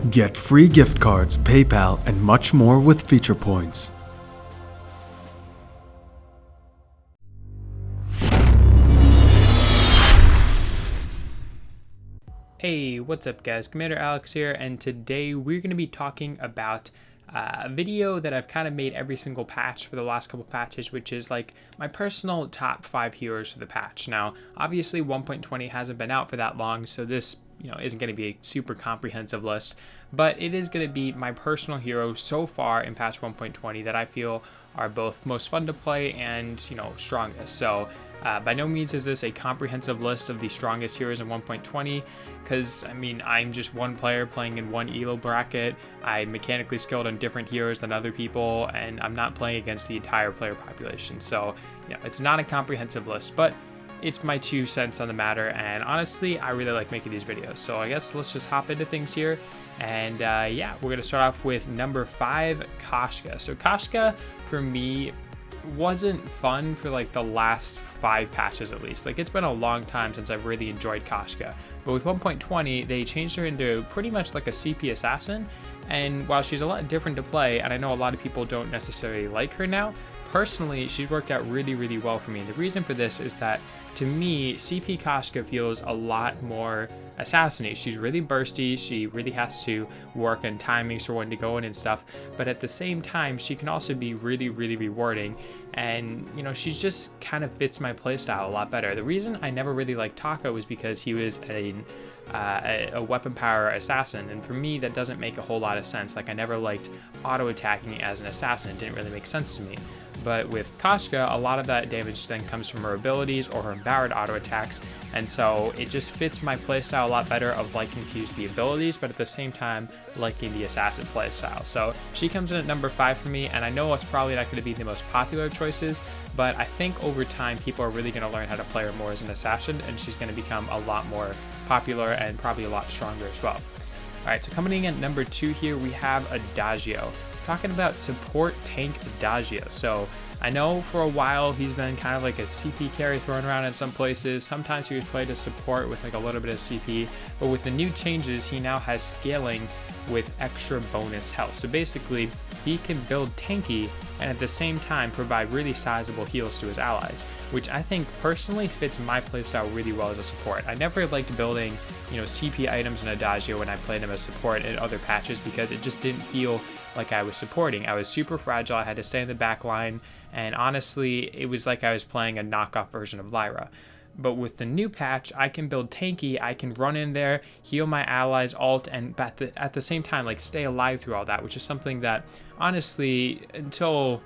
Get free gift cards, PayPal, and much more with feature points. Hey, what's up guys? Commander Alex here, and today we're going to be talking about a video that I've kind of made every single patch for the last couple patches, which is like my personal top 5 heroes for the patch. Now, obviously 1.20 hasn't been out for that long, so this isn't going to be a super comprehensive list, but it is going to be my personal heroes so far in patch 1.20 that I feel are both most fun to play and strongest. So by no means is this a comprehensive list of the strongest heroes in 1.20, because I'm just one player playing in one elo bracket. I'm mechanically skilled on different heroes than other people, and I'm not playing against the entire player population. So it's not a comprehensive list, but it's my 2 cents on the matter, and honestly I really like making these videos. So I guess let's just hop into things here. And we're gonna start off with number 5, Koshka. So Koshka for me wasn't fun for like the last 5 patches at least. Like, it's been a long time since I've really enjoyed Koshka, but with 1.20 they changed her into pretty much like a CP assassin, and while she's a lot different to play, and I know a lot of people don't necessarily like her now, personally she's worked out really well for me. And the reason for this is that to me CP Koshka feels a lot more assassin-y. She's really bursty, she really has to work on timings for when to go in and stuff, but at the same time she can also be really rewarding, and she just kind of fits my playstyle a lot better. The reason I never really liked Taka was because he was a weapon power assassin, and for me that doesn't make a whole lot of sense. Like, I never liked auto attacking as an assassin, it didn't really make sense to me. But with Koshka, a lot of that damage then comes from her abilities or her empowered auto attacks, and so it just fits my playstyle a lot better of liking to use the abilities, but at the same time liking the assassin playstyle. So she comes in at number 5 for me, and I know it's probably not going to be the most popular of choices, but I think over time people are really going to learn how to play her more as an assassin, and she's going to become a lot more popular and probably a lot stronger as well. Alright, so coming in at number 2 here, we have Adagio. Talking about support tank Adagio. So I know for a while he's been kind of like a CP carry thrown around in some places. Sometimes he was played as support with like a little bit of CP, but with the new changes he now has scaling with extra bonus health. So basically he can build tanky and at the same time provide really sizable heals to his allies, which I think personally fits my playstyle really well as a support. I never liked building CP items in Adagio when I played him as support in other patches, because it just didn't feel like I was supporting. I was super fragile, I had to stay in the back line, and honestly it was like I was playing a knockoff version of Lyra. But with the new patch, I can build tanky, I can run in there, heal my allies, ult, and at the same time like stay alive through all that, which is something that honestly until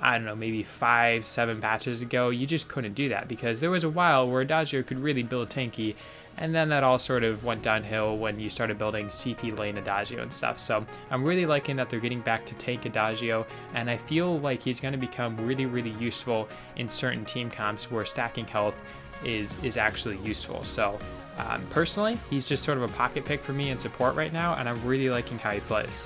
I don't know, maybe 5-7 patches ago, you just couldn't do that, because there was a while where Adagio could really build tanky, and then that all sort of went downhill when you started building CP lane Adagio and stuff. So I'm really liking that they're getting back to tank Adagio, and I feel like he's going to become really useful in certain team comps where stacking health is actually useful. So personally, he's just sort of a pocket pick for me in support right now, and I'm really liking how he plays.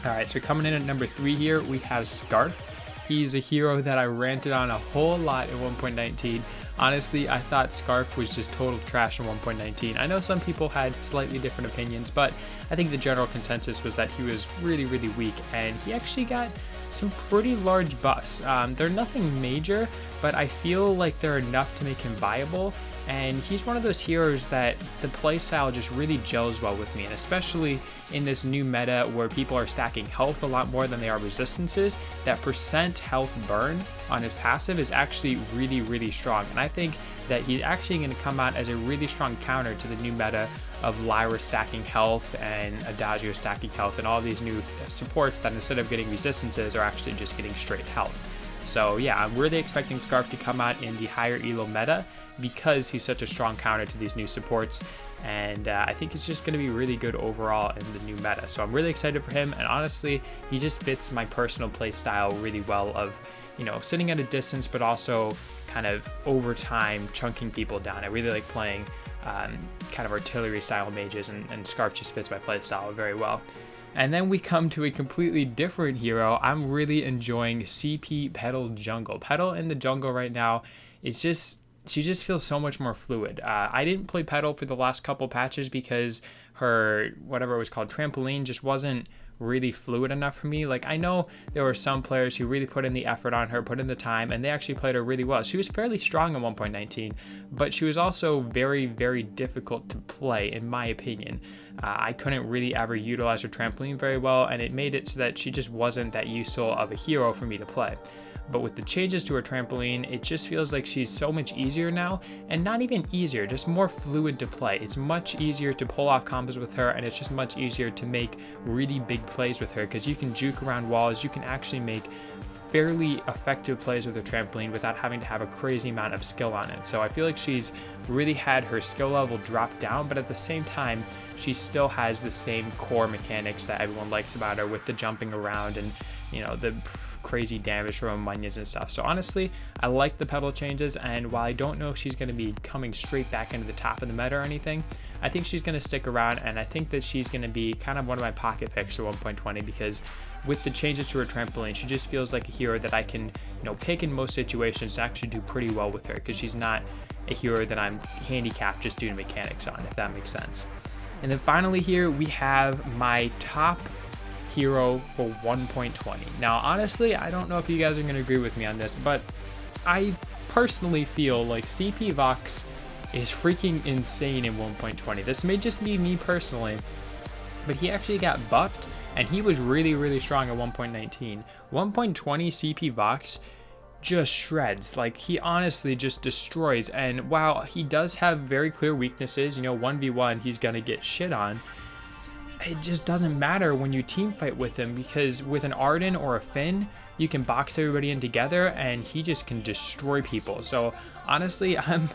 Alright, so coming in at number 3 here, we have Scarf. He's a hero that I ranted on a whole lot in 1.19. Honestly, I thought Scarf was just total trash in 1.19. I know some people had slightly different opinions, but I think the general consensus was that he was really weak, and he actually got some pretty large buffs. They're nothing major, but I feel like they're enough to make him viable, and he's one of those heroes that the playstyle just really gels well with me, and especially in this new meta where people are stacking health a lot more than they are resistances, that percent health burn on his passive is actually really strong, and I think that he's actually going to come out as a really strong counter to the new meta of Lyra stacking health and Adagio stacking health and all these new supports that instead of getting resistances are actually just getting straight health. So yeah, I'm really expecting Scarf to come out in the higher elo meta because he's such a strong counter to these new supports, and I think it's just going to be really good overall in the new meta. So I'm really excited for him, and honestly he just fits my personal play style really well of sitting at a distance but also kind of over time chunking people down. I really like playing kind of artillery style mages, and Scarf just fits my play style very well. And then we come to a completely different hero. I'm really enjoying CP Petal Jungle. Petal in the jungle right now, it's just she just feels so much more fluid. I didn't play Petal for the last couple patches because her, whatever it was called, trampoline, just wasn't really fluid enough for me. Like, I know there were some players who really put in the effort on her, put in the time, and they actually played her really well. She was fairly strong in 1.19, but she was also very, very difficult to play, in my opinion. I couldn't really ever utilize her trampoline very well, and it made it so that she just wasn't that useful of a hero for me to play. But with the changes to her trampoline, it just feels like she's so much easier now, and not even easier, just more fluid to play. It's much easier to pull off combos with her, and it's just much easier to make really big plays with her, because you can juke around walls, you can actually make fairly effective plays with her trampoline without having to have a crazy amount of skill on it. So I feel like she's really had her skill level drop down, but at the same time, she still has the same core mechanics that everyone likes about her, with the jumping around and, you know, the crazy damage from minions and stuff. So honestly, I like the Petal changes, and while I don't know if she's going to be coming straight back into the top of the meta or anything, I think she's going to stick around, and I think that she's going to be kind of one of my pocket picks for 1.20, because with the changes to her trampoline, she just feels like a hero that I can, you know, pick in most situations to actually do pretty well with her, because she's not a hero that I'm handicapped just due to mechanics on, if that makes sense. And then finally here, we have my top hero for 1.20. Now, honestly, I don't know if you guys are going to agree with me on this, but I personally feel like CP Vox is freaking insane in 1.20. This may just be me personally, but he actually got buffed, and he was really, really strong at 1.19. 1.20 CP Vox just shreds. Like, he honestly just destroys, and while he does have very clear weaknesses, you know, 1v1 he's gonna get shit on, it just doesn't matter when you team fight with him, because with an Arden or a Finn, you can box everybody in together and he just can destroy people. So honestly, I'm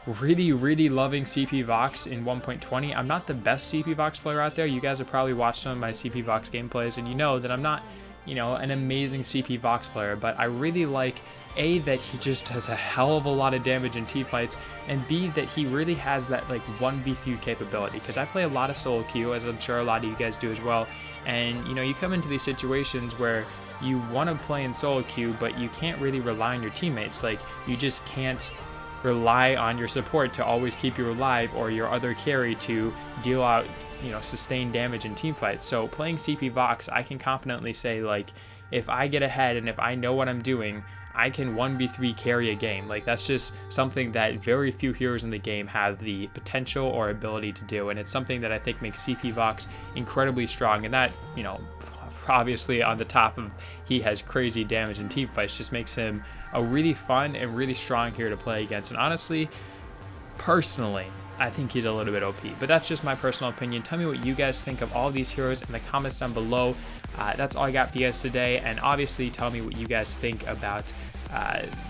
really, really loving CP Vox in 1.20. I'm not the best CP Vox player out there. You guys have probably watched some of my CP Vox gameplays, and you know that I'm not, you know, an amazing CP Vox player, but I really like A, that he just does a hell of a lot of damage in team fights, and B, that he really has that like 1v3 capability, because I play a lot of solo queue, as I'm sure a lot of you guys do as well, and you know, you come into these situations where you want to play in solo queue, but you can't really rely on your teammates. Like, you just can't rely on your support to always keep you alive, or your other carry to deal out, you know, sustained damage in team fights. So playing CP Vox, I can confidently say, like, if I get ahead and if I know what I'm doing, I can 1v3 carry a game. Like, that's just something that very few heroes in the game have the potential or ability to do, and it's something that I think makes CP Vox incredibly strong. And that, you know, obviously on the top of he has crazy damage in team fights, just makes him a really fun and really strong hero to play against. And honestly, personally, I think he's a little bit OP, but that's just my personal opinion. Tell me what you guys think of all these heroes in the comments down below. That's all I got for you guys today, and obviously tell me what you guys think about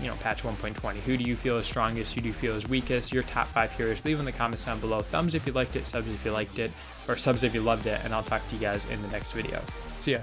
you know, patch 1.20. Who do you feel is strongest? Who do you feel is weakest? Your top 5 heroes. Leave in the comments down below. Thumbs if you liked it, subs if you liked it, or subs if you loved it, and I'll talk to you guys in the next video. See ya.